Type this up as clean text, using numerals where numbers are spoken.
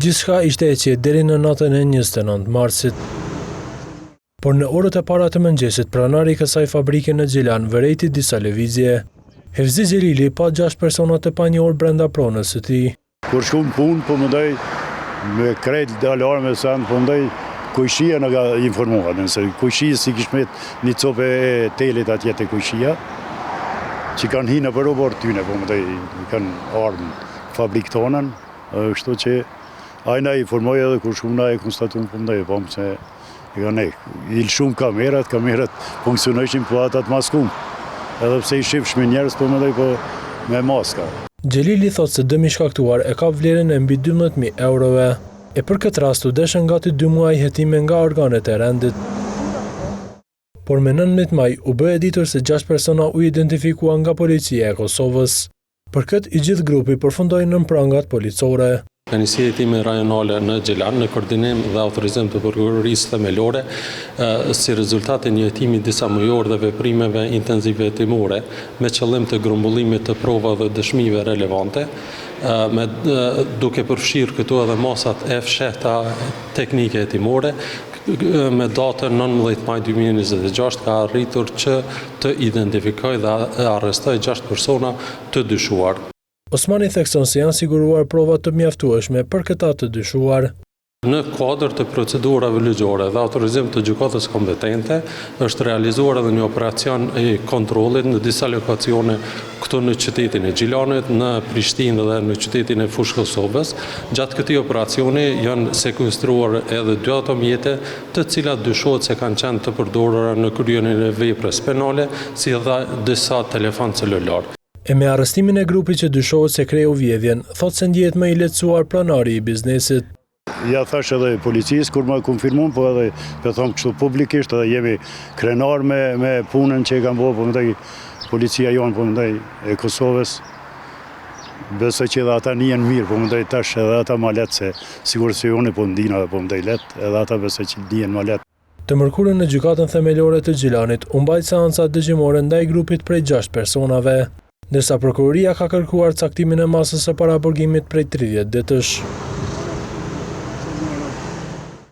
Gjithçka ishte e qetë deri në natën e 29 marsit. Por në orët e para të mëngjesit, pranari i kësaj fabrike në Gjilan vërejti disa lëvizje. Hevzi Xhelili pa 6 persona të panjohur brenda pronës së tij. Kur shkum punë, po mendoj me krejt alarme sa po mendoj kujshia na ka informuar, nëse kujshia si kishmet një copë e telit atje te kujshia, që kanë hinë për robot tyne, po mendoj kanë ardhur fabrikë tonën, kështu që ai na informoi edhe kur shkum na e konstatuam po mendoj, po se i shumë kamerat funksionojshin po ata të maskum. Edhe pse i shifshme njerëz po mendoj po me maska. Xhelili thotë se dëmi shkaktuar e ka vlerën e mbi 12.000 eurove. E për këtë rast u deshën gati 2 muaj hetime nga organet e rendit. Por me 19 maj u bë e ditur se 6 persona u identifikuan nga policia e Kosovës. Për këtë i gjithë grupi përfundoi nën prangat policore. Njësia hetime rajonale në Gjilan, në koordinim dhe autorizim të prokurorisë themelore, si rezultat e një hetimi disa mujor dhe veprimeve intenzive hetimore, me qëllim të grumbullimit të prova dhe dëshmive relevante, duke përfshirë këtu edhe masat e fshehta teknike hetimore, me datën 19 maj 2026 ka arritur që të identifikoj dhe arrestoj 6 persona të dyshuar. Osmani thekson se janë siguruar prova të mjaftueshme për këta të dyshuar. Në kuadër të procedurave ligjore dhe autorizim të gjykatës kompetente, është realizuar edhe një operacion i kontrollit në disa lokacione këtu në qytetin e Gjilanit, në Prishtinë dhe në qytetin e Fushë Kosovës. Gjatë këtij operacioni janë sekuestruar edhe 2 automjete, të cilat dyshohet se kanë qenë të përdorura në kryenin e veprës penale, si edhe disa telefon celular. E me arrestimin e grupit që dyshohet se kreu vjedhjen, thotë se ndjehet më i lehtësuar pranari i biznesit. Ja thash edhe policisë kur më konfirmuan, po edhe po them kështu publikisht, edhe jemi krenar me punën që e kanë bërë, po mendoj policia jonë, po mendoj e Kosovës. Besoj që edhe ata njihen mirë, po mendoj tash edhe ata më lehtë se sigurisht se unë po ndina, po mendoj lehtë, edhe ata besoj që ndihen më lehtë. Të mërkurën në gjykatën themelore të Gjilanit u mbajt seanca dëgjimore ndaj grupit prej 6 personave, ndërsa prokuroria ka kërkuar caktimin e masës së paraburgimit prej 30 ditësh.